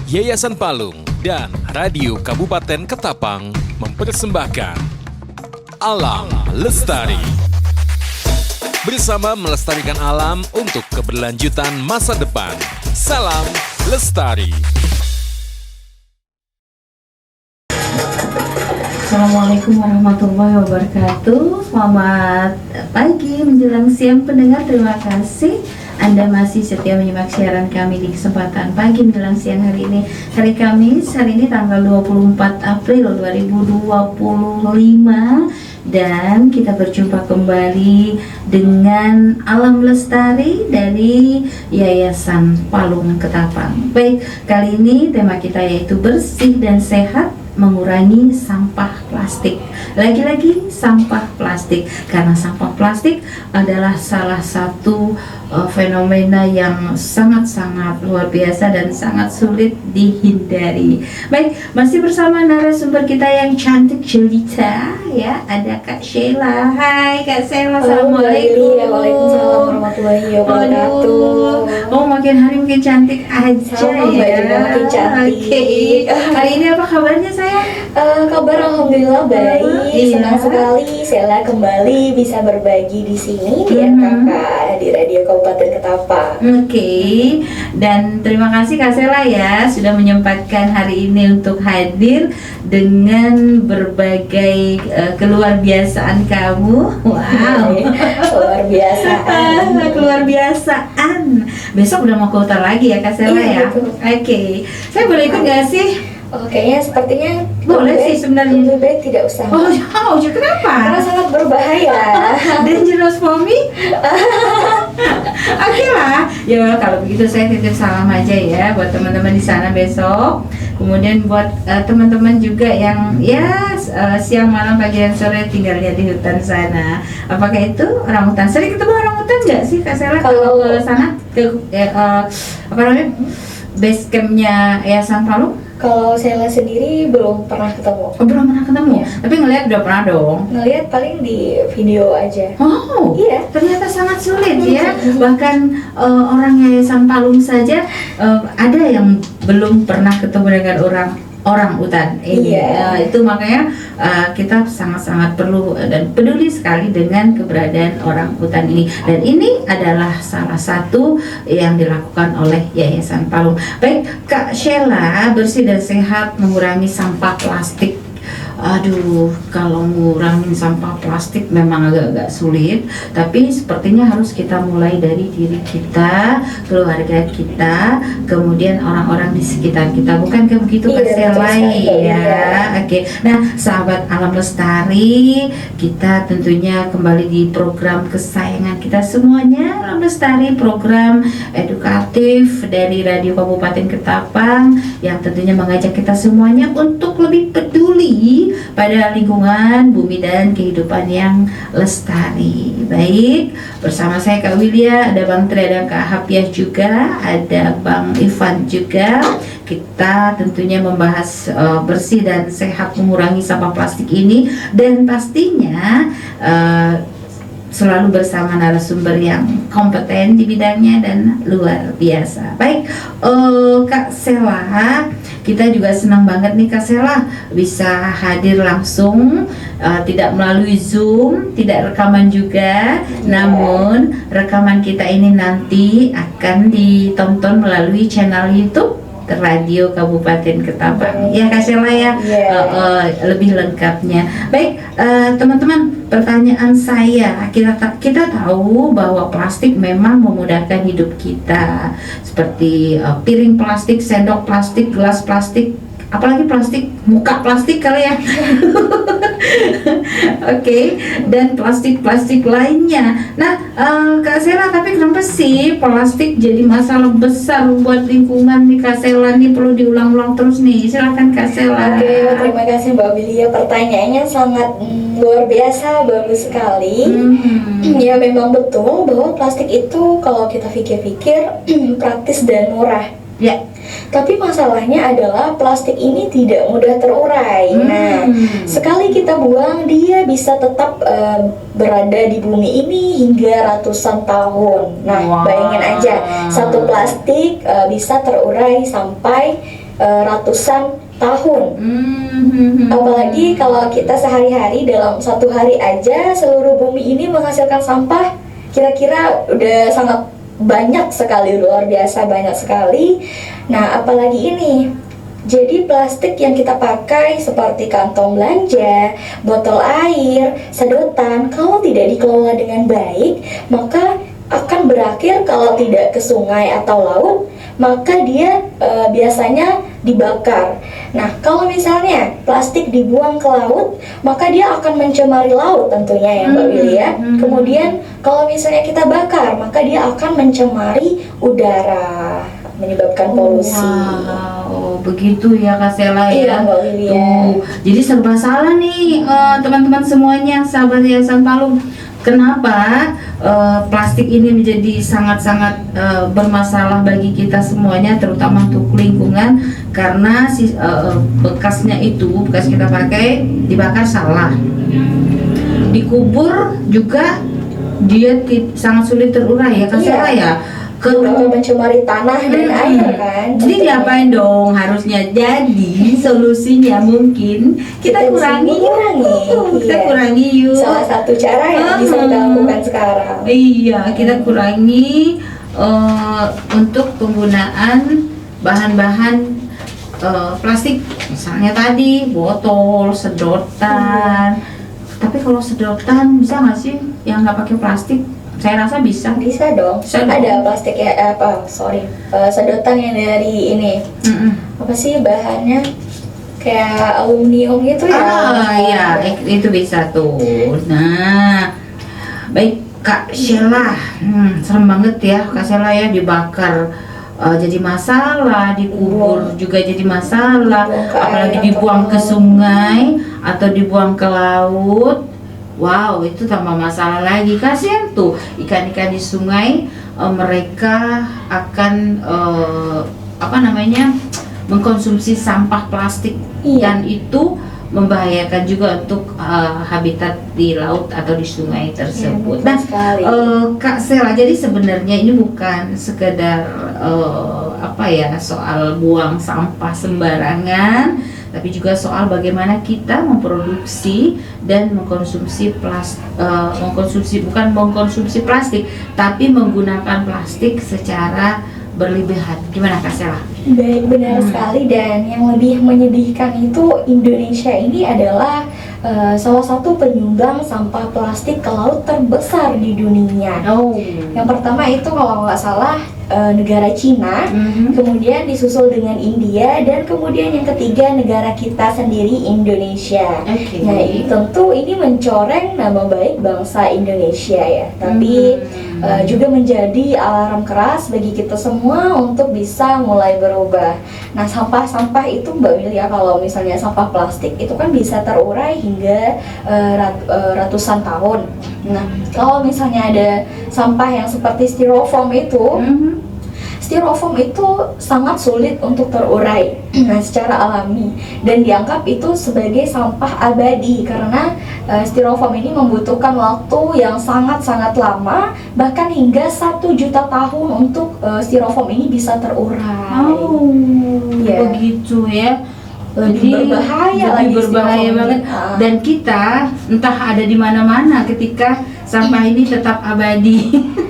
Yayasan Palung dan Radio Kabupaten Ketapang mempersembahkan Alam Lestari. Bersama melestarikan alam untuk keberlanjutan masa depan. Salam Lestari. Assalamualaikum warahmatullahi wabarakatuh. Selamat pagi menjelang siang pendengar. Terima kasih Anda masih setia menyimak siaran kami di kesempatan pagi menjelang siang hari ini. Hari Kamis, hari ini tanggal 24 April 2025. Dan kita berjumpa kembali dengan Alam Lestari dari Yayasan Palung Ketapang. Baik, kali ini tema kita yaitu bersih dan sehat mengurangi sampah plastik. Lagi-lagi sampah plastik, karena sampah plastik adalah salah satu fenomena yang sangat-sangat luar biasa dan sangat sulit dihindari. Baik, masih bersama narasumber kita yang cantik jelita ya, ada Kak Sheila. Hai Kak Sheila, assalamualaikum. Waalaikumsalam warahmatullahi wabarakatuh. Oh, makin hari makin cantik aja. Sama, ya. juga makin cantik. Okay. Hari ini apa kabarnya sayang? Kabar alhamdulillah baik. Iya. Senang sekali Sheila kembali bisa berbagi di sini di RKK di Radio Kabupaten Ketapang. Oke. Dan terima kasih Kak Sheila ya sudah menyempatkan hari ini untuk hadir dengan berbagai keluarbiasaan kamu. Wow. Luar biasa. Keluar biasaan. Besok udah mau ke hutan lagi ya Kak Sheila Iya, ya. betul. Oke. Saya boleh ikut nggak sih? Oh, kayaknya sepertinya Boleh lebih sih baik- sebenarnya. Lebih baik tidak usah. Oh, kenapa? Karena sangat berbahaya. Dangerous for me? Oke lah. Ya kalau begitu saya titip salam aja ya buat teman-teman di sana besok. Kemudian buat teman-teman juga yang ya siang malam pagi dan sore tinggalnya di hutan sana. Apakah itu orang hutan? Sering ketemu orang hutan nggak sih Kak Sheila kalau ke sana apa namanya? Base campnya Yayasan Palung? Kalau Sheila sendiri belum pernah ketemu. Oh, belum pernah ketemu. Iya. Tapi ngelihat udah pernah dong. Ngelihat paling di video aja. Oh, Iya. ternyata sangat sulit ya. Bahkan orang Yayasan Palung saja ada yang belum pernah ketemu dengan orang hutan ini. Iya. Itu makanya kita sangat-sangat perlu dan peduli sekali dengan keberadaan orang hutan ini. Dan ini adalah salah satu yang dilakukan oleh Yayasan Palung. Baik, Kak Sheila, bersih dan sehat mengurangi sampah plastik. Aduh, kalau ngurangin sampah plastik memang agak-agak sulit, tapi sepertinya harus kita mulai dari diri kita, keluarga kita, kemudian orang-orang di sekitar kita. Bukan kayak begitu Kak Iya, Sheila betul sekali, ya? iya. Oke. Nah, sahabat Alam Lestari, kita tentunya kembali di program kesayangan kita semuanya, Alam Lestari, program edukatif dari Radio Kabupaten Ketapang yang tentunya mengajak kita semuanya untuk lebih peduli pada lingkungan, bumi dan kehidupan yang lestari. Baik, bersama saya Kak Widya, ada Bang Tri, ada Kak Hapiah juga, ada Bang Ivan juga. Kita tentunya membahas bersih dan sehat mengurangi sampah plastik ini, dan pastinya selalu bersama narasumber yang kompeten di bidangnya dan luar biasa. Baik, Kak Sheila, kita juga senang banget nih Kak Sheila bisa hadir langsung, tidak melalui Zoom, tidak rekaman juga, namun rekaman kita ini nanti akan ditonton melalui channel YouTube Radio Kabupaten Ketapang. Ya Kak Sheila ya, lebih lengkapnya. Baik, teman-teman, pertanyaan saya, kita tahu bahwa plastik memang memudahkan hidup kita, seperti piring plastik, sendok plastik, gelas plastik, apalagi plastik, muka plastik kali ya. Oke, dan plastik-plastik lainnya. Nah, Kak Sheila, tapi kenapa sih plastik jadi masalah besar buat lingkungan nih Kak Sheila? Nih perlu diulang-ulang terus nih. Silakan Kak Sheila. Oke, terima kasih Mbak Willia. Pertanyaannya sangat luar biasa, bagus sekali. Ya memang betul bahwa plastik itu kalau kita pikir-pikir praktis dan murah. Ya. Tapi masalahnya adalah plastik ini tidak mudah terurai. Nah, sekali kita buang, dia bisa tetap berada di bumi ini hingga ratusan tahun. Nah, Wow. bayangin aja, satu plastik bisa terurai sampai ratusan tahun. Apalagi kalau kita sehari-hari dalam satu hari aja seluruh bumi ini menghasilkan sampah kira-kira udah sangat banyak sekali, luar biasa banyak sekali. Nah, apalagi ini. Jadi plastik yang kita pakai seperti kantong belanja, botol air, sedotan, kalau tidak dikelola dengan baik, maka akan berakhir kalau tidak ke sungai atau laut, maka dia biasanya dibakar. Nah, kalau misalnya plastik dibuang ke laut, maka dia akan mencemari laut tentunya ya Mbak Willy ya. Kemudian kalau misalnya kita bakar, maka dia akan mencemari udara, menyebabkan polusi. Wow, begitu ya Kak Sela ya. Iya, Mbak Willy ya. Tuh, jadi serba salah nih teman-teman semuanya, sahabat Yayasan Palung. Kenapa plastik ini menjadi sangat-sangat bermasalah bagi kita semuanya, terutama untuk lingkungan, karena bekasnya itu, bekas kita pakai dibakar salah, dikubur juga dia sangat sulit terurai ya Kak Sela ya. Kalau mencemari tanah dan air kan. Jadi ngapain dong harusnya? Jadi solusinya mungkin kita kurangi yuk. Kita kurangi yuk. Salah satu cara yang bisa kita lakukan sekarang. Iya, kita kurangi untuk penggunaan bahan-bahan plastik. Misalnya tadi botol, sedotan. Tapi kalau sedotan bisa nggak sih yang nggak pakai plastik? Saya rasa bisa. Bisa dong. Ada plastik ya, sedotan yang dari ini. Apa sih bahannya? Kayak aluminium gitu ya? Iya, itu bisa tuh. Nah, baik Kak Sheila, serem banget ya Kak Sheila ya, dibakar jadi masalah, dikubur juga jadi masalah, apalagi dibuang ke sungai atau dibuang ke laut. Wow, itu tambah masalah lagi. Kasihan tuh ikan-ikan di sungai, mereka akan mengkonsumsi sampah plastik. Dan itu membahayakan juga untuk habitat di laut atau di sungai tersebut. Nah, Kak Sela, jadi sebenarnya ini bukan sekedar soal buang sampah sembarangan, tapi juga soal bagaimana kita memproduksi dan mengkonsumsi mengkonsumsi plastik, tapi menggunakan plastik secara berlebihan. Gimana Kak Sela? Baik, benar sekali. Dan yang lebih menyedihkan itu Indonesia ini adalah salah satu penyumbang sampah plastik ke laut terbesar di dunia. Yang pertama itu kalau nggak salah negara Cina, kemudian disusul dengan India, dan kemudian yang ketiga negara kita sendiri, Indonesia. Nah, tentu ini mencoreng nama baik bangsa Indonesia ya, tapi juga menjadi alarm keras bagi kita semua untuk bisa mulai berubah. Nah, sampah-sampah itu Mbak Willy ya, kalau misalnya sampah plastik itu kan bisa terurai hingga ratusan tahun. Nah, kalau misalnya ada sampah yang seperti styrofoam itu, styrofoam itu sangat sulit untuk terurai secara alami, dan dianggap itu sebagai sampah abadi karena styrofoam ini membutuhkan waktu yang sangat-sangat lama, bahkan hingga 1 juta tahun untuk styrofoam ini bisa terurai. Begitu ya. Lebih berbahaya banget. Dan kita entah ada di mana-mana ketika sampah ini tetap abadi.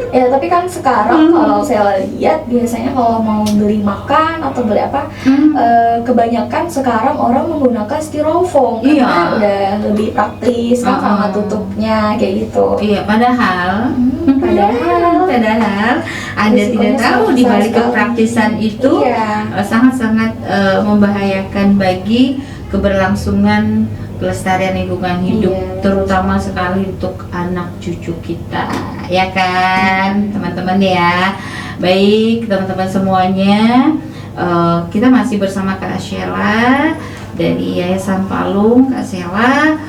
Ya, tapi kan sekarang kalau saya lihat biasanya kalau mau beli makan atau beli apa, kebanyakan sekarang orang menggunakan styrofoam karena udah lebih praktis kan sama tutupnya kayak gitu. Iya, padahal Anda tidak tahu di balik kepraktisan itu sangat-sangat membahayakan bagi keberlangsungan kelestarian lingkungan hidup, terutama sekali untuk anak cucu kita, ya kan teman-teman ya. Baik teman-teman semuanya, kita masih bersama Kak Sheila dari Yayasan Palung. Kak Sheila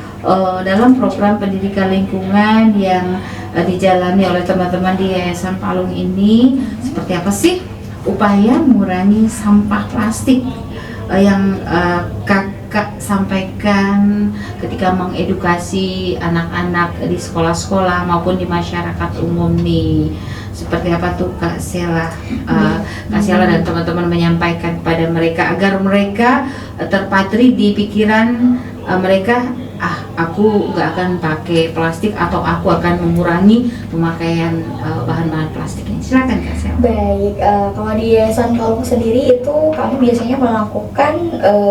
dalam program pendidikan lingkungan yang dijalani oleh teman-teman di Yayasan Palung ini, seperti apa sih upaya mengurangi sampah plastik yang Kakak sampaikan ketika mengedukasi anak-anak di sekolah-sekolah maupun di masyarakat umum nih? Seperti apa tuh Kak Sheila? Kak Sheila dan teman-teman menyampaikan kepada mereka agar mereka terpatri di pikiran mereka, aku nggak akan pakai plastik atau aku akan mengurangi pemakaian bahan-bahan plastik ini. Silakan Kak Sel. Baik, kalau di Yayasan Palung sendiri itu kami biasanya melakukan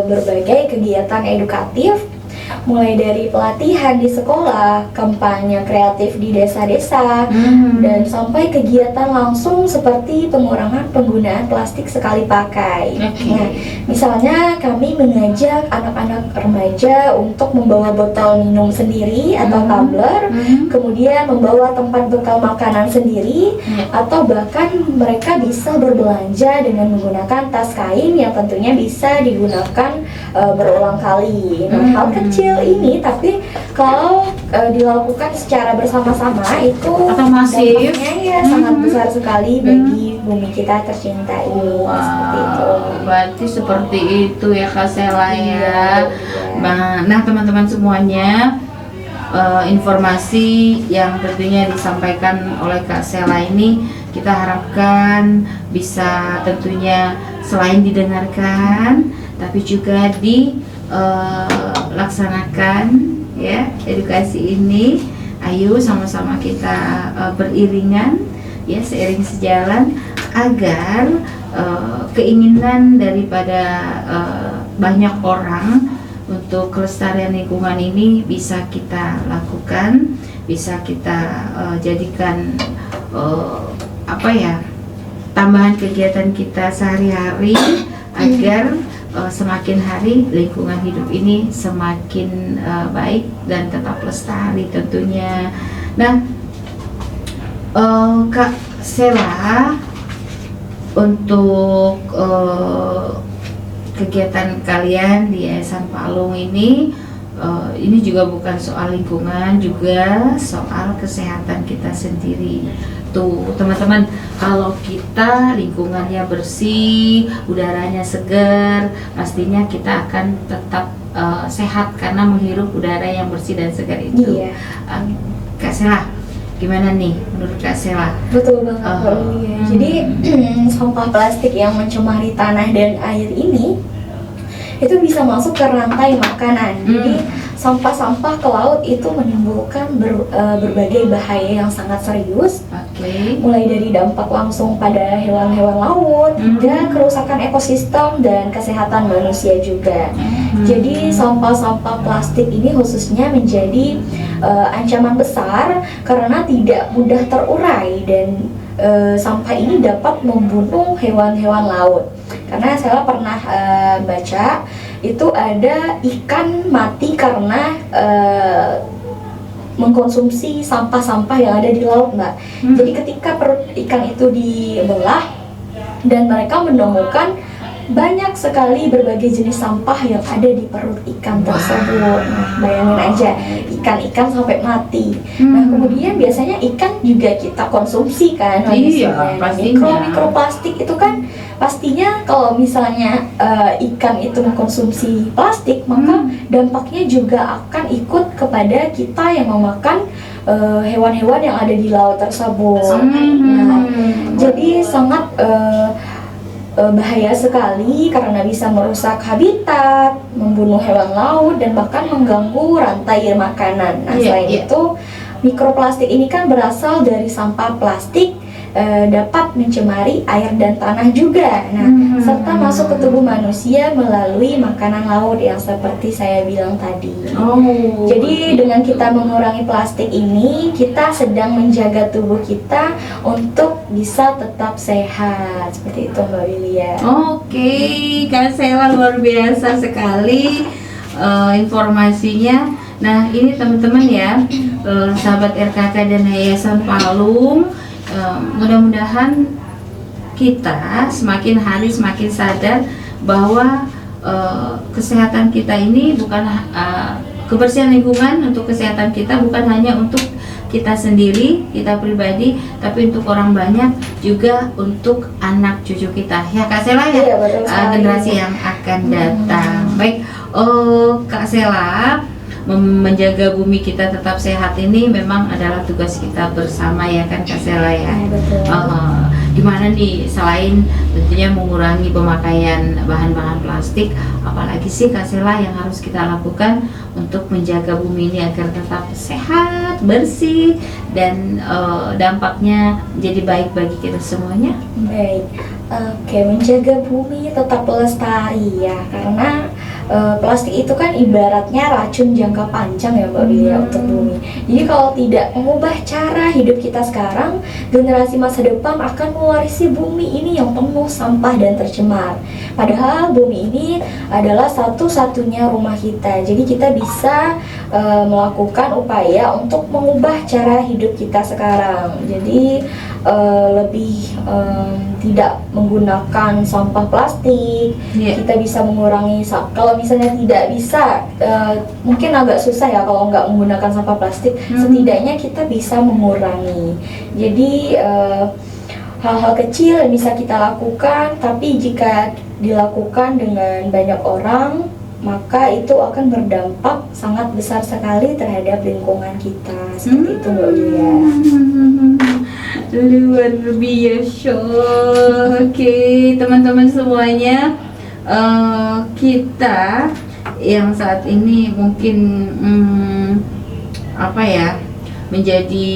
berbagai kegiatan edukatif, mulai dari pelatihan di sekolah, kampanye kreatif di desa-desa, dan sampai kegiatan langsung seperti pengurangan penggunaan plastik sekali pakai. Nah, misalnya kami mengajak anak-anak remaja untuk membawa botol minum sendiri atau tumbler, kemudian membawa tempat bekal makanan sendiri, atau bahkan mereka bisa berbelanja dengan menggunakan tas kain yang tentunya bisa digunakan berulang kali. Nah, hal kecil ini tapi kalau dilakukan secara bersama-sama itu Atau masif. dampaknya ya sangat besar sekali bagi bumi kita tercinta ini. Seperti itu. Berarti seperti itu ya Kak Sela ya. Iya. Nah teman-teman semuanya, informasi yang tentunya disampaikan oleh Kak Sela ini kita harapkan bisa tentunya selain didengarkan tapi juga dilaksanakan ya edukasi ini. Ayo sama-sama kita beriringan ya, seiring sejalan agar keinginan daripada banyak orang untuk kelestarian lingkungan ini bisa kita lakukan, bisa kita jadikan tambahan kegiatan kita sehari-hari agar semakin hari lingkungan hidup ini semakin baik dan tetap lestari tentunya. Nah, Kak Sela, untuk kegiatan kalian di Yayasan Palung ini juga bukan soal lingkungan, juga soal kesehatan kita sendiri. Tuh teman-teman, kalau kita lingkungannya bersih, udaranya segar, pastinya kita akan tetap sehat karena menghirup udara yang bersih dan segar itu. Iya. Kak Sela, gimana nih menurut Kak Sela? Betul banget Mbak Yulia. Jadi sampah plastik yang mencemari tanah dan air ini itu bisa masuk ke rantai makanan. Jadi sampah-sampah ke laut itu menimbulkan berbagai bahaya yang sangat serius. Mulai dari dampak langsung pada hewan-hewan laut hingga kerusakan ekosistem dan kesehatan manusia juga. Jadi sampah-sampah plastik ini khususnya menjadi ancaman besar karena tidak mudah terurai dan sampah ini dapat membunuh hewan-hewan laut. Karena saya pernah baca itu ada ikan mati karena mengkonsumsi sampah-sampah yang ada di laut, Mbak. Jadi ketika perut ikan itu dibelah dan mereka menemukan banyak sekali berbagai jenis sampah yang ada di perut ikan tersebut. Nah, bayangin aja, ikan-ikan sampai mati. Nah, kemudian biasanya ikan juga kita konsumsi kan. Iya, pastinya. Mikroplastik itu kan pastinya kalau misalnya ikan itu mengkonsumsi plastik, maka dampaknya juga akan ikut kepada kita yang memakan hewan-hewan yang ada di laut tersebut. Nah, jadi sangat bahaya sekali karena bisa merusak habitat, membunuh hewan laut, dan bahkan mengganggu rantai makanan. Nah, selain itu, mikroplastik ini kan berasal dari sampah plastik, dapat mencemari air dan tanah juga. Nah, serta masuk ke tubuh manusia melalui makanan laut yang seperti saya bilang tadi. Jadi dengan kita mengurangi plastik ini, kita sedang menjaga tubuh kita untuk bisa tetap sehat. Seperti itu Mbak Wilia. Oke, Kak Sela luar biasa sekali informasinya. Nah, ini teman-teman ya, sahabat RKK dan Yayasan Palung, mudah-mudahan kita semakin hari semakin sadar bahwa kesehatan kita ini bukan kebersihan lingkungan, untuk kesehatan kita bukan hanya untuk kita sendiri, kita pribadi, tapi untuk orang banyak, juga untuk anak cucu kita ya Kak Sela ya. Iya, betul sekali. Generasi yang akan datang. Baik, Kak Sela, menjaga bumi kita tetap sehat ini memang adalah tugas kita bersama ya kan Kak Sela ya. Betul. gimana nih selain tentunya mengurangi pemakaian bahan-bahan plastik, apalagi sih Kak Sela yang harus kita lakukan untuk menjaga bumi ini agar tetap sehat, bersih, dan dampaknya menjadi baik bagi kita semuanya? Baik, oke, menjaga bumi tetap lestari ya, karena plastik itu kan ibaratnya racun jangka panjang ya Mbak Lia untuk bumi. Jadi kalau tidak mengubah cara hidup kita sekarang, generasi masa depan akan mewarisi bumi ini yang penuh sampah dan tercemar. Padahal bumi ini adalah satu-satunya rumah kita. Jadi kita bisa melakukan upaya untuk mengubah cara hidup kita sekarang. Jadi lebih tidak menggunakan sampah plastik. Kita bisa mengurangi, kalau misalnya tidak bisa, mungkin agak susah ya kalau nggak menggunakan sampah plastik, setidaknya kita bisa mengurangi. Jadi hal-hal kecil yang bisa kita lakukan, tapi jika dilakukan dengan banyak orang, maka itu akan berdampak sangat besar sekali terhadap lingkungan kita. Seperti itu Mbak Lia. Luar biasa. Oke, teman-teman semuanya, kita yang saat ini mungkin menjadi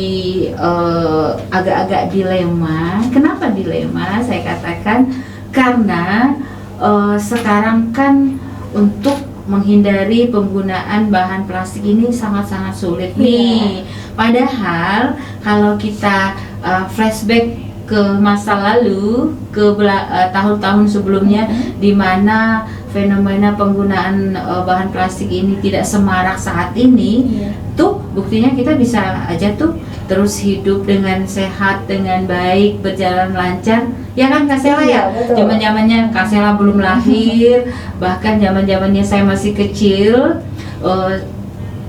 agak-agak dilema. Kenapa dilema? Saya katakan karena sekarang kan untuk menghindari penggunaan bahan plastik ini sangat-sangat sulit nih. Padahal kalau kita flashback ke masa lalu, ke tahun-tahun sebelumnya, di mana fenomena penggunaan bahan plastik ini tidak semarak saat ini, tuh buktinya kita bisa aja tuh terus hidup dengan sehat, dengan baik, berjalan lancar, ya kan Kak Sela ya? Zaman-zamannya Kak Sela belum lahir, bahkan zaman-zamannya saya masih kecil,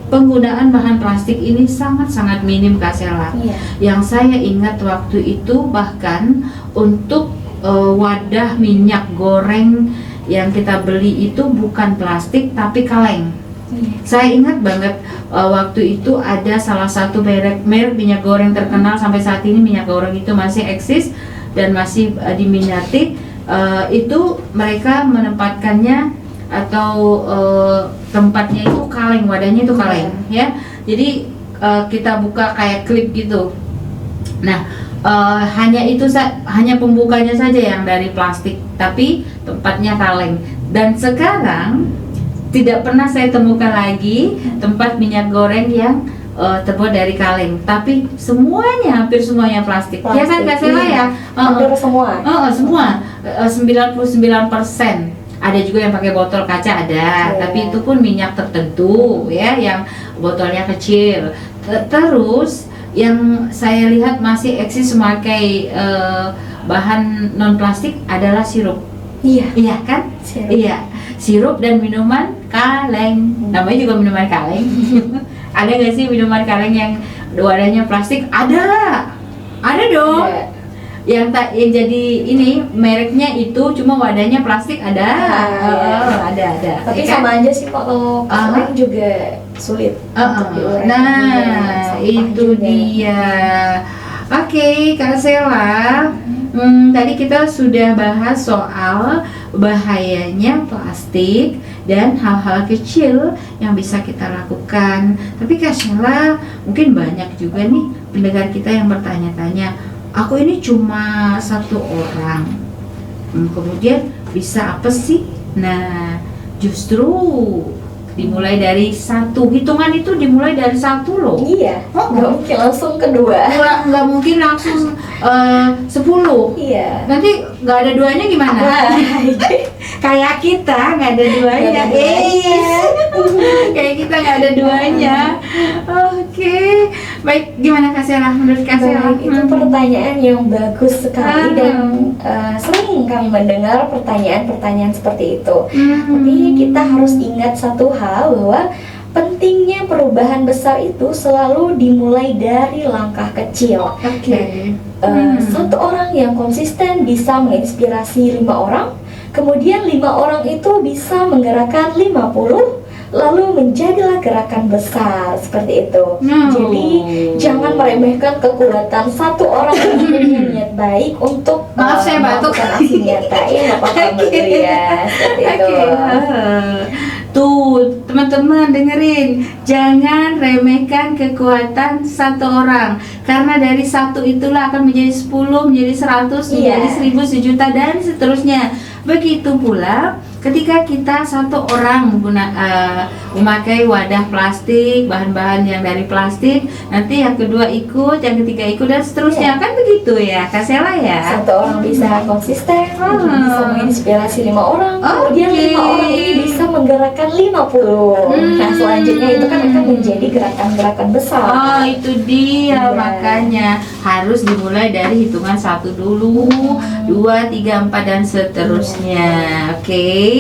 penggunaan bahan plastik ini sangat-sangat minim Kak Sela. Yang saya ingat waktu itu bahkan untuk wadah minyak goreng yang kita beli itu bukan plastik tapi kaleng. Saya ingat banget waktu itu ada salah satu merek minyak goreng terkenal, sampai saat ini minyak goreng itu masih eksis dan masih diminati. Itu mereka menempatkannya atau tempatnya itu kaleng, wadahnya itu kaleng ya. Jadi kita buka kayak klip gitu. Nah, hanya pembukanya saja yang dari plastik, tapi tempatnya kaleng. Dan sekarang tidak pernah saya temukan lagi tempat minyak goreng yang terbuat dari kaleng, tapi hampir semuanya plastik. Ya kan Kak Sela ya? Hampir semua. Semua 99%. Ada juga yang pakai botol kaca ada, tapi itu pun minyak tertentu ya, yang botolnya kecil. Terus yang saya lihat masih eksis memakai bahan non plastik adalah sirup. Iya kan? Sirup dan minuman kaleng. Namanya juga minuman kaleng. Ada nggak sih minuman kaleng yang wadahnya plastik? Ada dong. Yang jadi ini mereknya itu cuma wadahnya plastik ada. Ada. Tapi ya sama aja sih Pak, kalau kaleng juga sulit untuk diurai. Nah, itu dia. Oke, Kak Sela. Tadi kita sudah bahas soal bahayanya plastik dan hal-hal kecil yang bisa kita lakukan. Tapi Kak Sela, mungkin banyak juga nih pendengar kita yang bertanya-tanya, aku ini cuma satu orang, kemudian bisa apa sih? Nah, justru dimulai dari satu, hitungan itu dimulai dari satu loh. Nggak mungkin langsung kedua. Nggak mungkin langsung 10. Nanti nggak ada duanya gimana? Kayak kita nggak ada duanya. Kayak kita nggak ada duanya. Oke. Baik, gimana Kak Sela? Menurut Kak Sela? Itu pertanyaan yang bagus sekali dan sering kami mendengar pertanyaan-pertanyaan seperti itu. Tapi kita harus ingat satu hal, bahwa pentingnya perubahan besar itu selalu dimulai dari langkah kecil. Satu orang yang konsisten bisa menginspirasi 5 orang, kemudian 5 orang itu bisa menggerakkan 50, lalu menjadilah gerakan besar seperti itu. Jadi jangan meremehkan kekuatan satu orang yang punya niat baik untuk Maaf, saya batuk. melakukan aksi nyata. Iya, nggak apa-apa Mbak Yulia, seperti itu. Tuh, teman-teman dengerin, jangan remehkan kekuatan satu orang, karena dari satu itulah akan menjadi 10, menjadi 100, menjadi 1000, sejuta, dan seterusnya. Begitu pula ketika kita satu orang memakai wadah plastik, bahan-bahan yang dari plastik, nanti yang kedua ikut, yang ketiga ikut, dan seterusnya. Kan begitu ya Kak Sela ya? Satu orang bisa konsisten, bisa menginspirasi 5 orang, kemudian 5 orang ini bisa menggerakkan 50. Nah, selanjutnya itu kan akan menjadi gerakan-gerakan besar. Oh, itu dia. Makanya harus dimulai dari hitungan 1 dulu, 2, 3, 4, dan seterusnya. Oke.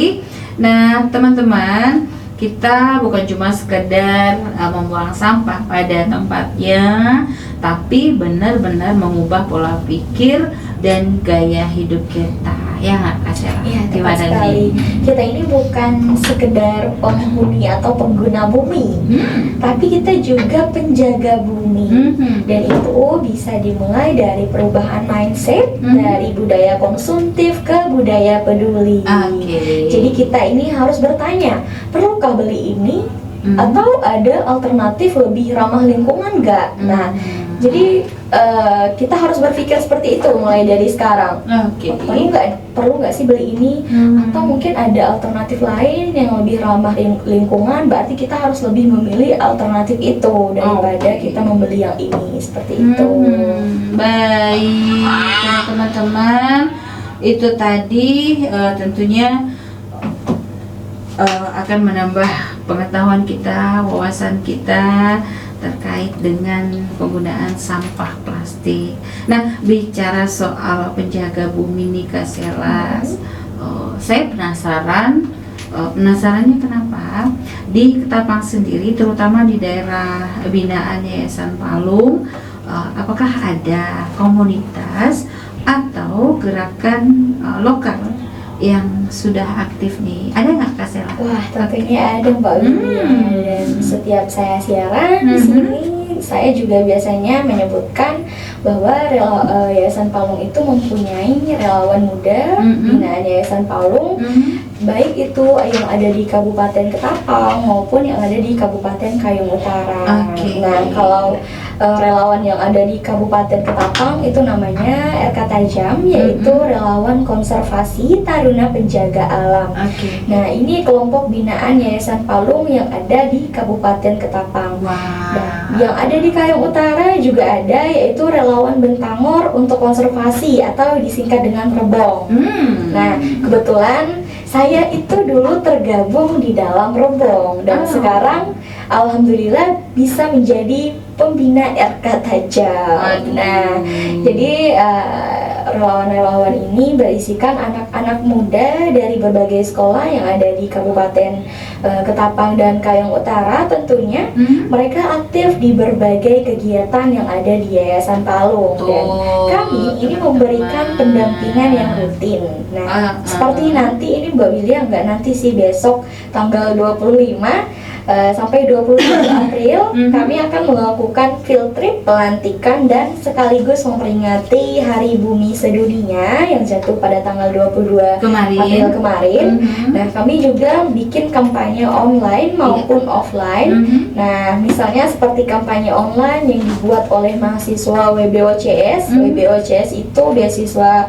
Nah, teman-teman, kita bukan cuma sekedar membuang sampah pada tempatnya, tapi benar-benar mengubah pola pikir dan gaya hidup kita. Ya nggak Kak Sela? Iya, tepat Gimana sekali. nih? Kita ini bukan sekedar penghuni atau pengguna bumi, tapi kita juga penjaga bumi. Dan itu bisa dimulai dari perubahan mindset, dari budaya konsumtif ke budaya peduli. Oke. Jadi kita ini harus bertanya, perlukah beli ini? Atau ada alternatif lebih ramah lingkungan nggak? Nah, jadi kita harus berpikir seperti itu mulai dari sekarang. Oke. Perlu nggak sih beli ini? Atau mungkin ada alternatif lain yang lebih ramah lingkungan? Berarti kita harus lebih memilih alternatif itu daripada kita membeli yang ini, seperti itu. Baik, teman-teman, itu tadi tentunya akan menambah pengetahuan kita, wawasan kita terkait dengan penggunaan sampah plastik. Nah, bicara soal penjaga bumi nih Kak Sela, saya penasarannya kenapa di Ketapang sendiri, terutama di daerah binaan Yayasan Palung, apakah ada komunitas atau gerakan lokal yang sudah aktif nih? Ada nggak Kak Sela? Wah, tentunya ada Mbak Yulia. Dan setiap saya siaran di sini, saya juga biasanya menyebutkan bahwa Yayasan Palung itu mempunyai relawan muda binaan Yayasan Palung, baik itu yang ada di Kabupaten Ketapang maupun yang ada di Kabupaten Kayong Utara. Nah, kalau relawan yang ada di Kabupaten Ketapang itu namanya RK Tajam, yaitu relawan konservasi Taruna Penjaga Alam. Nah, ini kelompok binaan Yayasan Palung yang ada di Kabupaten Ketapang. Nah, yang ada di Kayong Utara juga ada, yaitu relawan Bentangor untuk konservasi atau disingkat dengan Rebong. Nah, kebetulan saya itu dulu tergabung di dalam Rebong dan sekarang alhamdulillah bisa menjadi pembina RK Tajam. Nah, jadi relawan-relawan ini berisikan anak-anak muda dari berbagai sekolah yang ada di Kabupaten Ketapang dan Kayong Utara tentunya. Mereka aktif di berbagai kegiatan yang ada di Yayasan Palung, dan kami ini memberikan pendampingan yang rutin. Nah, seperti nanti ini Mbak William, nggak nanti sih, besok tanggal 25 sampai 27 April kami akan melakukan field trip pelantikan dan sekaligus memperingati Hari Bumi Sedunia yang jatuh pada tanggal 22 April kemarin. Nah, kami juga bikin kampanye online maupun offline. Nah, misalnya seperti kampanye online yang dibuat oleh mahasiswa WBOCS. WBOCS itu beasiswa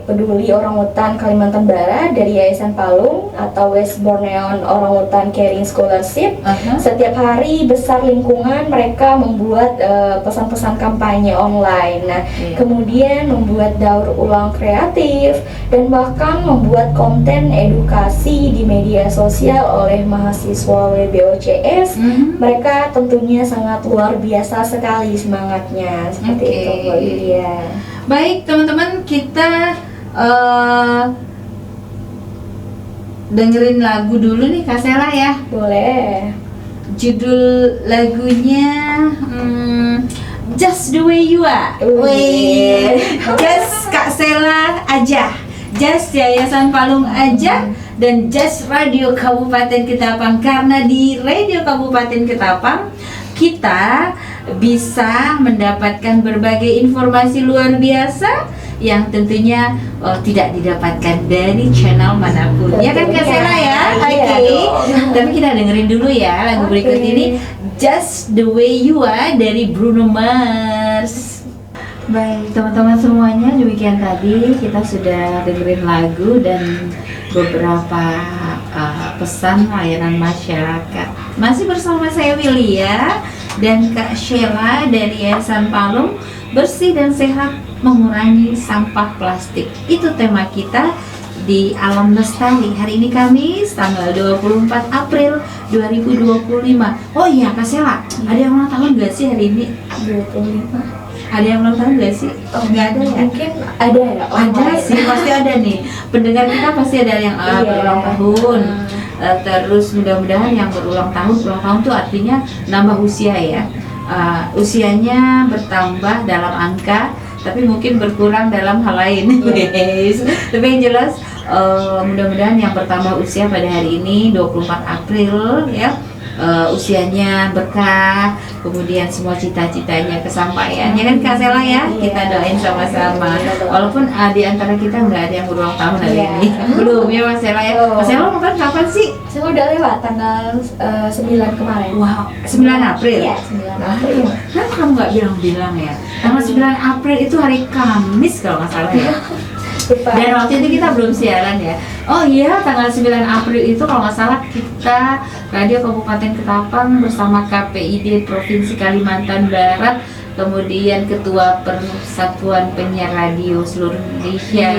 peduli orangutan Kalimantan Barat dari Yayasan Palung atau West Borneo Orangutan Caring Scholarship. Setiap hari besar lingkungan mereka membuat pesan-pesan kampanye online. Nah, kemudian membuat daur ulang kreatif dan bahkan membuat konten edukasi di media sosial oleh mahasiswa WBOCS. Mereka tentunya sangat luar biasa sekali semangatnya, seperti itu Mbak Yulia. Baik teman-teman, kita dengerin lagu dulu nih Kak Sela ya. Boleh. Judul lagunya Just the Way You Are. Just Kak Sela aja. Just Yayasan Palung aja dan Just Radio Kabupaten Ketapang. Karena di Radio Kabupaten Ketapang kita bisa mendapatkan berbagai informasi luar biasa yang tentunya tidak didapatkan dari channel manapun. Ya kan Kak Sela ya? Oke. Tapi kita dengerin dulu ya lagu berikut ini, Just the Way You Are dari Bruno Mars. Baik teman-teman semuanya, demikian tadi kita sudah dengerin lagu dan beberapa pesan layanan masyarakat. Masih bersama saya Willy ya dan Kak Sheila dari Yayasan Palung, bersih dan sehat mengurangi sampah plastik. Itu tema kita di Alam Lestari. Hari ini Kamis tanggal 24 April 2025. Oh iya Kak Sheila, ada yang ulang tahun gak sih hari ini? 25. Ada yang ulang tahun gak sih? Oh nggak ada ya? Mungkin ada ya? Ada sih, pasti ada nih. Pendengar kita pasti ada yang berulang tahun. Terus mudah-mudahan yang berulang tahun tuh artinya nambah usia ya. Usianya bertambah dalam angka, tapi mungkin berkurang dalam hal lain. Yes. Tapi yang jelas mudah-mudahan yang bertambah usia pada hari ini 24 April ya, usianya berkah, kemudian semua cita-citanya kesampaian. Ya kan Kak Sela ya? Kita doain sama-sama. Walaupun di antara kita nggak ada yang berulang tahun hari ini. Belum ya Mas Sela ya? Mas Sela ulang tahun kapan sih? Saya udah lewat tanggal 9 kemarin. Wow, 9 April? Iya, 9 April. Kenapa kamu nggak bilang-bilang ya? Tanggal 9 April itu hari Kamis kalau nggak salah ya? Dan waktu itu kita belum siaran ya. Oh iya, tanggal 9 April itu kalau nggak salah kita Radio Kabupaten Ketapang bersama KPID Provinsi Kalimantan Barat, kemudian Ketua Persatuan Penyiar Radio Seluruh Indonesia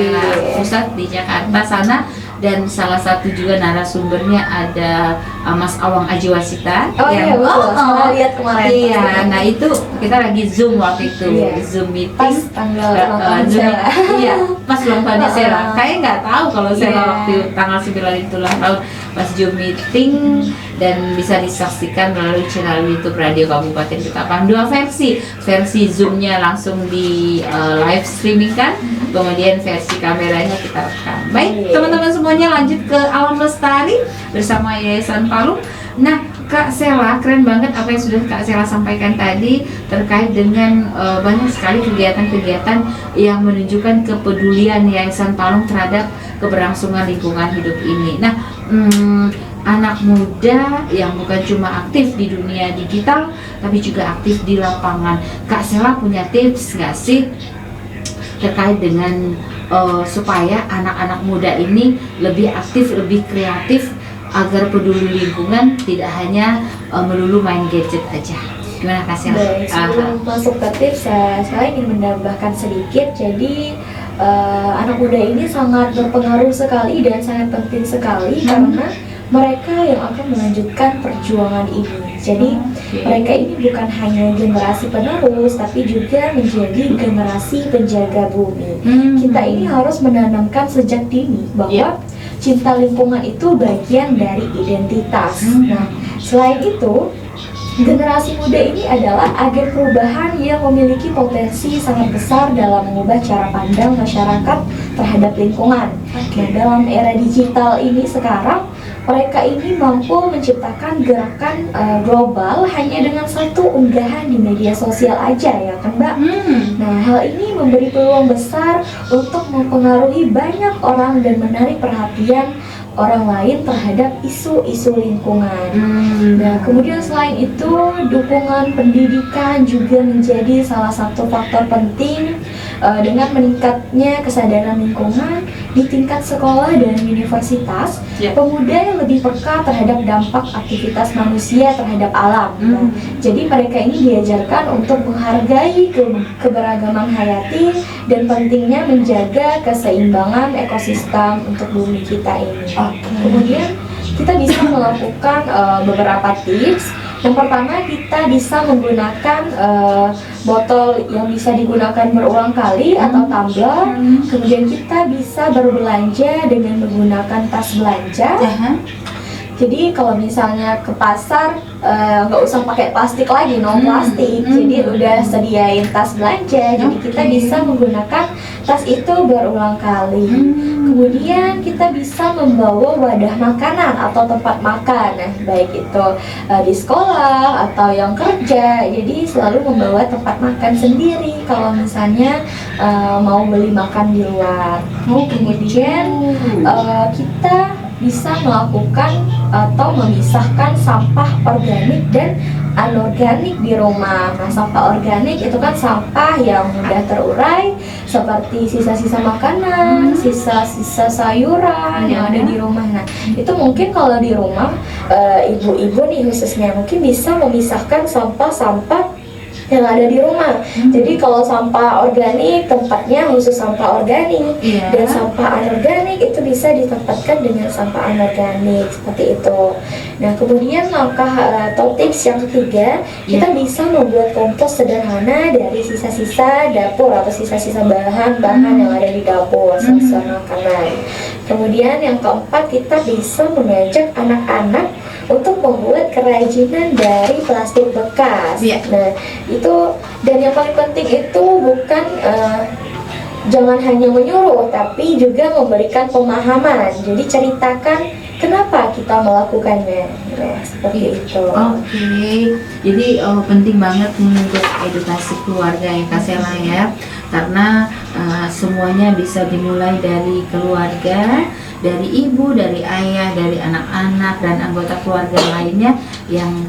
Pusat di Jakarta sana, dan salah satu juga narasumbernya ada Mas Awang Ajiwasita. Oh iya betul, saya lihat kemarin. Iya, nah itu kita lagi Zoom waktu itu, Zoom meeting. Pas tanggal ulang tahun. Iya, pas ulang tahunnya Sela. Kayaknya nggak tahu kalau Sela waktu tanggal 9 itu ulang tahun, pas Zoom meeting, dan bisa disaksikan melalui channel YouTube Radio Kabupaten Ketapang. Dua versi Zoom-nya langsung di live streaming kan, kemudian versi kameranya kita rekam. Baik, teman-teman semuanya, lanjut ke Alam Lestari bersama Yayasan Palung. Nah, Kak Sela, keren banget apa yang sudah Kak Sela sampaikan tadi terkait dengan banyak sekali kegiatan-kegiatan yang menunjukkan kepedulian Yayasan Palung terhadap keberlangsungan lingkungan hidup ini. Nah, anak muda yang bukan cuma aktif di dunia digital, tapi juga aktif di lapangan. Kak Sela punya tips nggak sih terkait dengan supaya anak-anak muda ini lebih aktif, lebih kreatif, agar peduli lingkungan, tidak hanya melulu main gadget aja? Gimana Kak Sela? Baik, sebelum masuk ke tips, saya ingin menambahkan sedikit. Jadi anak muda ini sangat berpengaruh sekali dan sangat penting sekali karena mereka yang akan melanjutkan perjuangan ini. Jadi mereka ini bukan hanya generasi penerus, tapi juga menjadi generasi penjaga bumi. Kita ini harus menanamkan sejak dini bahwa cinta lingkungan itu bagian dari identitas. Nah, selain itu, generasi muda ini adalah agen perubahan yang memiliki potensi sangat besar dalam mengubah cara pandang masyarakat terhadap lingkungan. Nah, dalam era digital ini sekarang, mereka ini mampu menciptakan gerakan global hanya dengan satu unggahan di media sosial aja, ya kan Mbak? Nah, hal ini memberi peluang besar untuk mempengaruhi banyak orang dan menarik perhatian orang lain terhadap isu-isu lingkungan. Nah, kemudian selain itu, dukungan pendidikan juga menjadi salah satu faktor penting dengan meningkatnya kesadaran lingkungan di tingkat sekolah dan universitas. Pemuda yang lebih peka terhadap dampak aktivitas manusia terhadap alam. Nah, jadi mereka ini diajarkan untuk menghargai keberagaman hayati dan pentingnya menjaga keseimbangan ekosistem untuk bumi kita ini. Kemudian kita bisa melakukan beberapa tips. Yang pertama, kita bisa menggunakan botol yang bisa digunakan berulang kali atau tumbler. Kemudian kita bisa berbelanja dengan menggunakan tas belanja. Jadi kalau misalnya ke pasar nggak usah pakai plastik lagi, no plastik. Jadi udah sediain tas belanja. Jadi kita bisa menggunakan tas itu berulang kali. Kemudian kita bisa membawa wadah makanan atau tempat makan, nah, baik itu di sekolah atau yang kerja. Jadi selalu membawa tempat makan sendiri kalau misalnya mau beli makan di luar. Kemudian kita bisa melakukan atau memisahkan sampah organik dan anorganik di rumah. Nah, sampah organik itu kan sampah yang mudah terurai seperti sisa-sisa makanan, sisa-sisa sayuran yang ada di rumah. Nah, itu mungkin kalau di rumah ibu-ibu nih khususnya mungkin bisa memisahkan sampah-sampah yang ada di rumah. Jadi kalau sampah organik tempatnya khusus sampah organik, dan sampah anorganik itu bisa ditempatkan dengan sampah anorganik seperti itu. Nah, kemudian langkah atau tips yang ketiga, kita bisa membuat kompos sederhana dari sisa-sisa dapur atau sisa-sisa bahan-bahan yang ada di dapur, sisa makanan. Kemudian yang keempat, kita bisa mengajak anak-anak untuk membuat kerajinan dari plastik bekas. Nah, itu, dan yang paling penting itu bukan jangan hanya menyuruh, tapi juga memberikan pemahaman. Jadi ceritakan kenapa kita melakukannya. Nah, seperti itu. Jadi penting banget untuk edukasi keluarga ya Kak Sela ya, karena semuanya bisa dimulai dari keluarga, dari ibu, dari ayah, dari anak-anak dan anggota keluarga lainnya yang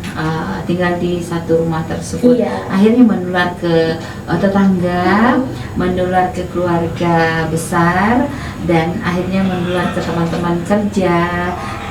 tinggal di satu rumah tersebut. Akhirnya menular ke tetangga, menular ke keluarga besar, dan akhirnya menular ke teman-teman kerja,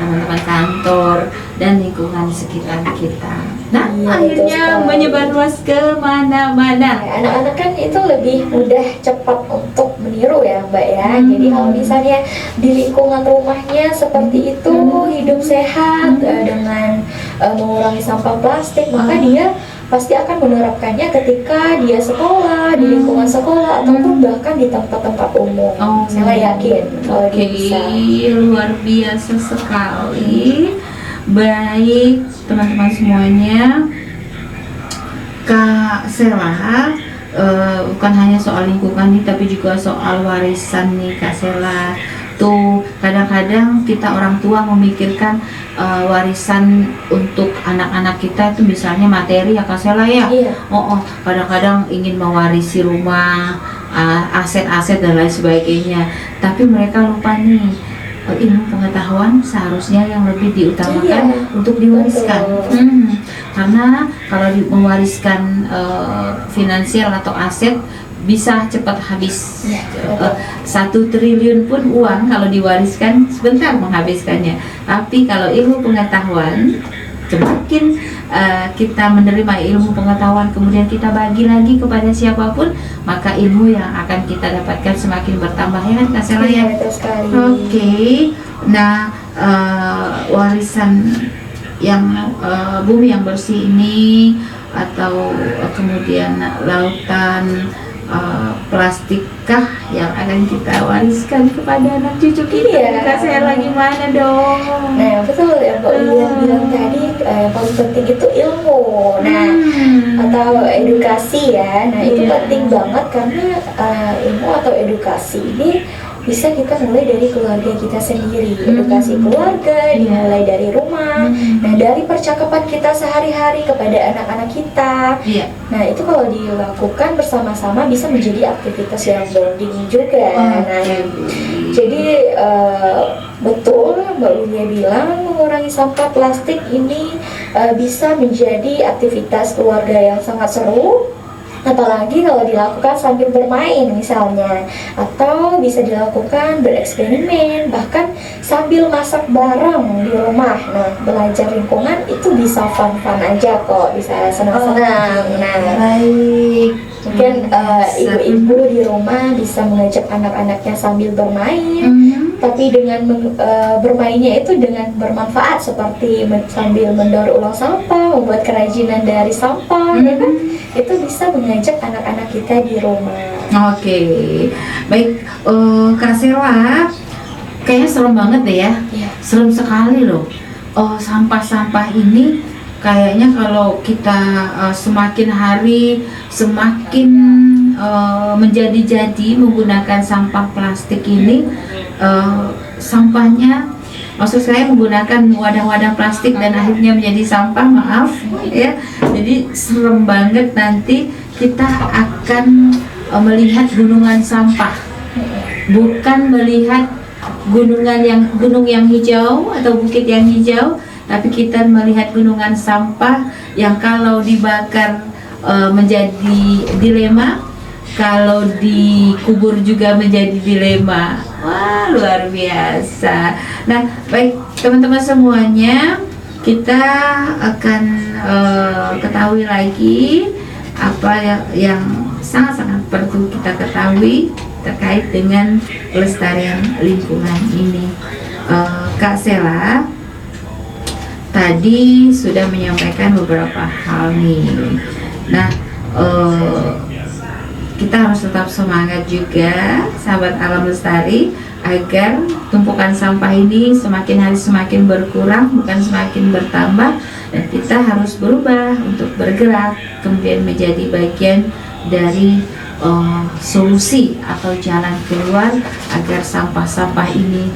teman-teman kantor, dan lingkungan sekitar kita. Nah, akhirnya menyebar luas ke mana-mana. Anak-anak kan itu lebih mudah cepat untuk meniru ya Mbak ya. Jadi kalau misalnya di lingkungan rumahnya seperti itu, hidup sehat dengan mengurangi sampah plastik, maka dia pasti akan menerapkannya ketika dia sekolah, di lingkungan sekolah, ataupun bahkan di tempat-tempat umum. Saya yakin kalau dia bisa. Luar biasa sekali. Baik teman-teman semuanya, Kak Sela, bukan hanya soal lingkungan nih, tapi juga soal warisan nih Kak Sela. Tuh kadang-kadang kita orang tua memikirkan warisan untuk anak-anak kita itu misalnya materi ya Kak Sela ya. Kadang-kadang ingin mewarisi rumah, aset-aset dan lain sebagainya, tapi mereka lupa nih, ilmu pengetahuan seharusnya yang lebih diutamakan untuk diwariskan. Karena kalau mewariskan finansial atau aset bisa cepat habis. 1 triliun pun uang kalau diwariskan sebentar menghabiskannya. Tapi kalau ilmu pengetahuan, semakin kita menerima ilmu pengetahuan kemudian kita bagi lagi kepada siapapun, maka ilmu yang akan kita dapatkan semakin bertambah ya kan Kak Sela ya. Nah, warisan yang bumi yang bersih ini, atau kemudian lautan, plastikkah yang akan kita wariskan kepada anak cucu kita? Kak Sela gimana dong? Nah, betul yang Mbak Lia bilang tadi, paling penting itu ilmu, atau edukasi ya. Nah, itu penting banget karena ilmu atau edukasi ini bisa kita mulai dari keluarga kita sendiri. Edukasi keluarga dimulai dari rumah. Nah, dari percakapan kita sehari-hari kepada anak-anak kita. Nah, itu kalau dilakukan bersama-sama bisa menjadi aktivitas yang bonding juga. Jadi betul Mbak Lunia bilang mengurangi sampah plastik ini bisa menjadi aktivitas keluarga yang sangat seru. Apalagi kalau dilakukan sambil bermain misalnya, atau bisa dilakukan bereksperimen, bahkan sambil masak bareng di rumah. Nah, belajar lingkungan itu bisa fun-fun aja kok, bisa senang-senang. Mungkin ibu-ibu di rumah bisa mengajak anak-anaknya sambil bermain, tapi dengan bermainnya itu dengan bermanfaat, seperti sambil mendaur ulang sampah, membuat kerajinan dari sampah, ya kan? Itu bisa mengajak anak-anak kita di rumah. Baik, Kak Sela, kayaknya serem banget deh ya. Serem sekali loh. sampah-sampah ini kayaknya kalau kita semakin hari semakin menjadi-jadi menggunakan sampah plastik ini, sampahnya, maksud saya menggunakan wadah-wadah plastik dan akhirnya menjadi sampah, maaf ya. Jadi serem banget, nanti kita akan melihat gunungan sampah, bukan melihat gunung yang hijau atau bukit yang hijau, tapi kita melihat gunungan sampah yang kalau dibakar menjadi dilema, kalau dikubur juga menjadi dilema. Wah, luar biasa. Nah, baik teman-teman semuanya, kita akan ketahui lagi apa yang sangat-sangat perlu kita ketahui terkait dengan pelestarian lingkungan ini. Kak Sela tadi sudah menyampaikan beberapa hal nih. Nah, kita harus tetap semangat juga, sahabat alam lestari, agar tumpukan sampah ini semakin hari semakin berkurang, bukan semakin bertambah. Dan kita harus berubah untuk bergerak, kemudian menjadi bagian dari solusi atau jalan keluar agar sampah-sampah ini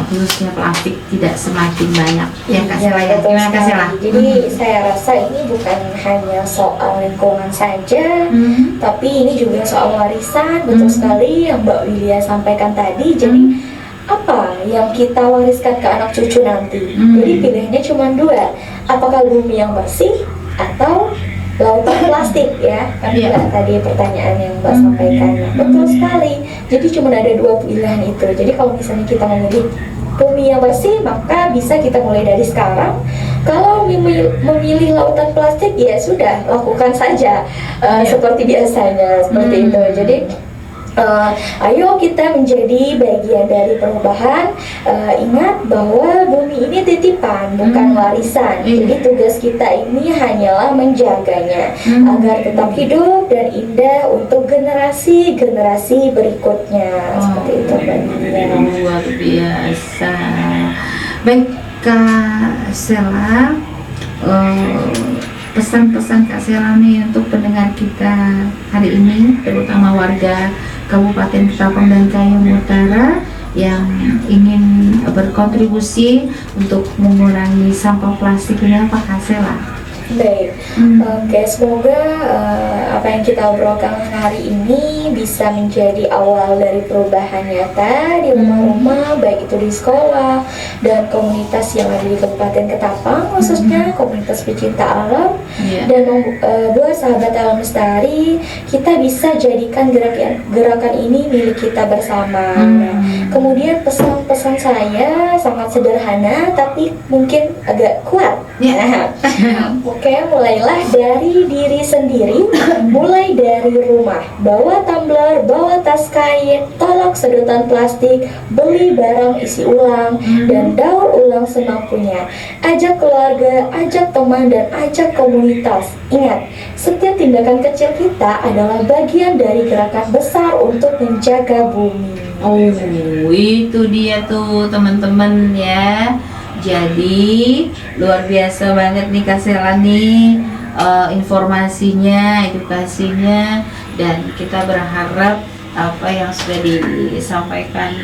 khususnya plastik tidak semakin banyak. Ya Kak Sela, ya. Terima kasih lah. Jadi saya rasa ini bukan hanya soal lingkungan saja, tapi ini juga soal warisan. Betul sekali yang Mbak Widya sampaikan tadi. Jadi apa yang kita wariskan ke anak cucu nanti? Jadi pilihannya cuma dua, apakah bumi yang bersih atau lautan plastik, ya kan? Mbak tadi pertanyaan yang Mbak sampaikan. Betul sekali. Jadi cuma ada dua pilihan itu. Jadi kalau misalnya kita memilih bumi yang bersih, maka bisa kita mulai dari sekarang. Kalau memilih lautan plastik, ya sudah, lakukan saja seperti biasanya, seperti itu. Jadi ayo kita menjadi bagian dari perubahan. Ingat bahwa bumi ini titipan, bukan warisan. Jadi tugas kita ini hanyalah menjaganya agar tetap hidup dan indah untuk generasi-generasi berikutnya. Seperti itu, Mbak. Luar biasa. Baik Kak Sela, pesan-pesan Kak Sela nih untuk pendengar kita hari ini, terutama warga Kabupaten Ketapang dan Kayong Utara yang ingin berkontribusi untuk mengurangi sampah plastik ini, apa Kak Sela? Baik, oke, semoga apa yang kita obrolkan hari ini bisa menjadi awal dari perubahan nyata di rumah-rumah, baik itu di sekolah dan komunitas yang ada di Kabupaten Ketapang, khususnya komunitas pecinta alam. Dan buat sahabat alam lestari, kita bisa jadikan gerakan ini milik kita bersama. Kemudian pesan-pesan saya sangat sederhana tapi mungkin agak kuat. Oke, mulailah dari diri sendiri, mulai dari rumah. Bawa tumbler, bawa tas kain, tolak sedotan plastik, beli barang isi ulang, dan daur ulang semampunya. Ajak keluarga, ajak teman, dan ajak komunitas. Ingat, setiap tindakan kecil kita adalah bagian dari gerakan besar untuk menjaga bumi. Oh, itu dia tuh teman-teman ya. Jadi luar biasa banget nih Kak Sela nih, informasinya, edukasinya, dan kita berharap apa yang sudah disampaikan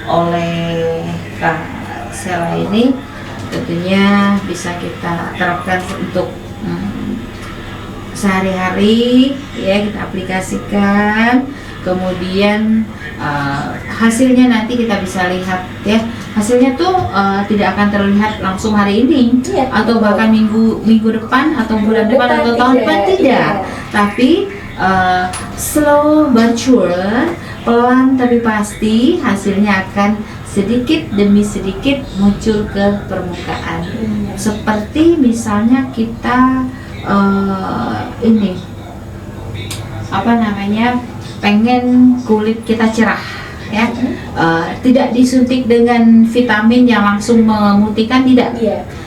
oleh Kak Sela ini tentunya bisa kita terapkan untuk sehari-hari ya, kita aplikasikan. Kemudian hasilnya nanti kita bisa lihat ya. Hasilnya tuh tidak akan terlihat langsung hari ini atau bahkan minggu depan atau bulan depan atau tahun depan, tidak. Tapi slow but sure, pelan tapi pasti hasilnya akan sedikit demi sedikit muncul ke permukaan. Seperti misalnya kita ini apa namanya, pengen kulit kita cerah ya, tidak disuntik dengan vitamin yang langsung memutihkan, tidak,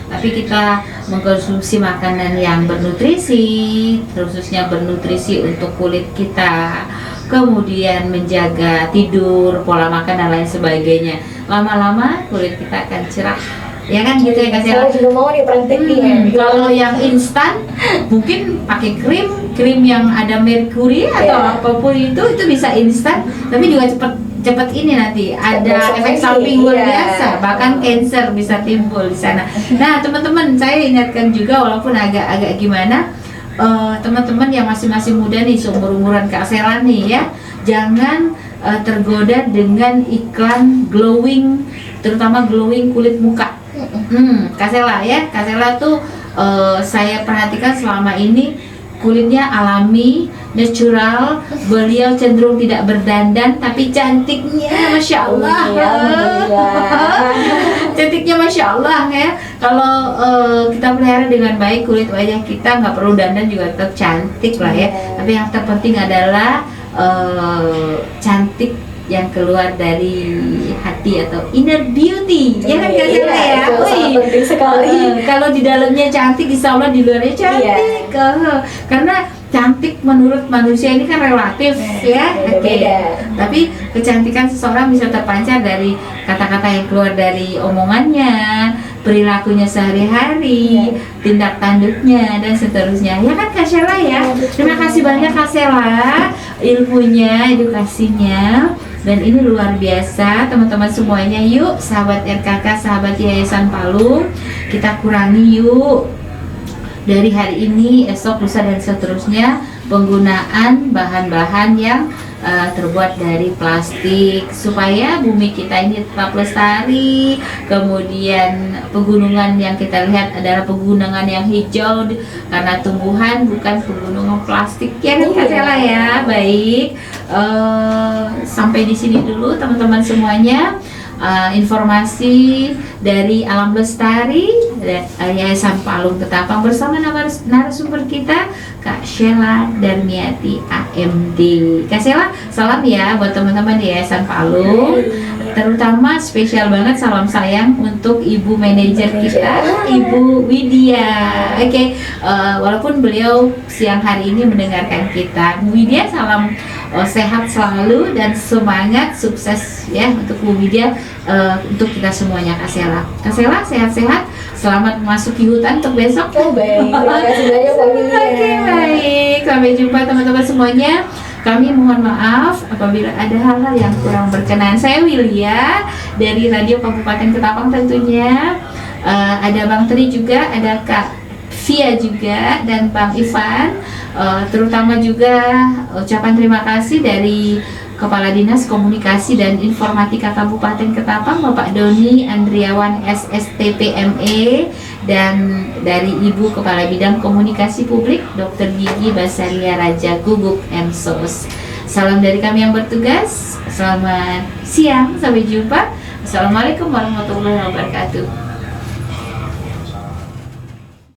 tapi kita mengkonsumsi makanan yang bernutrisi, khususnya bernutrisi untuk kulit kita, kemudian menjaga tidur, pola makan dan lain sebagainya. Lama-lama kulit kita akan cerah ya kan gitu ya Kak Sela. Saya juga mau nih praktekin. Kalau yang instan mungkin pakai krim yang ada merkuri atau apapun itu bisa instan, tapi juga cepet ini nanti ada efek samping luar biasa, bahkan cancer bisa timbul di sana. Nah teman-teman, saya ingatkan juga walaupun agak gimana, teman-teman yang masih muda nih, seumur-umuran Kak Sela nih ya, jangan tergoda dengan iklan glowing, terutama glowing kulit muka. Kak Sela ya, Kak Sela tuh saya perhatikan selama ini kulitnya alami, natural, beliau cenderung tidak berdandan, tapi cantiknya Masya Allah. Cantiknya Masya Allah ya. Kalau kita pelihara dengan baik kulit wajah kita, nggak perlu dandan juga tetap cantik lah ya. Tapi yang terpenting adalah cantik yang keluar dari hati atau inner beauty, ya kan Kak Sela ya? Penting sekali. Kalau di dalamnya cantik, insya Allah di luarnya cantik. Karena cantik menurut manusia ini kan relatif ya. Tapi kecantikan seseorang bisa terpancar dari kata-kata yang keluar dari omongannya, perilakunya sehari-hari, tindak tanduknya dan seterusnya. Ya kan Kak Sela ya? Terima kasih banyak Kak Sela, ilmunya, edukasinya. Dan ini luar biasa teman-teman semuanya. Yuk sahabat RKK, sahabat Yayasan Palung, kita kurangi yuk dari hari ini, esok, lusa dan seterusnya penggunaan bahan-bahan yang terbuat dari plastik supaya bumi kita ini tetap lestari. Kemudian pegunungan yang kita lihat adalah pegunungan yang hijau karena tumbuhan, bukan pegunungan plastik, ya kan Kak Sela ya. Baik, sampai di sini dulu teman-teman semuanya. Informasi dari Alam Lestari Yayasan Palung Ketapang bersama narasumber kita Kak Sheila Darmiati AMD. Kak Sheila, salam ya buat teman-teman di Yayasan Palung, terutama spesial banget salam sayang untuk Ibu Manajer kita, Ibu Widya. Oke, walaupun beliau siang hari ini mendengarkan kita, Bu Widya salam sehat selalu dan semangat, sukses ya untuk Bu Widya, untuk kita semuanya. Kak Sheila, Kak Sheila sehat-sehat, selamat memasuki hutan untuk besok. Baik, terima kasih banyak Pak Widya. Oke, baik, sampai jumpa teman-teman semuanya. Kami mohon maaf apabila ada hal-hal yang kurang berkenan. Saya Wilya dari Radio Kabupaten Ketapang tentunya. Ada Bang Tri juga, ada Kak Via juga, dan Bang Ivan. Terutama juga ucapan terima kasih dari Kepala Dinas Komunikasi dan Informatika Kabupaten Ketapang, Bapak Doni Andriawan SSTPME, dan dari Ibu Kepala Bidang Komunikasi Publik Dr. Gigi Basaria Raja Guguk MSOS. Salam dari kami yang bertugas. Selamat siang, sampai jumpa. Assalamualaikum warahmatullahi wabarakatuh.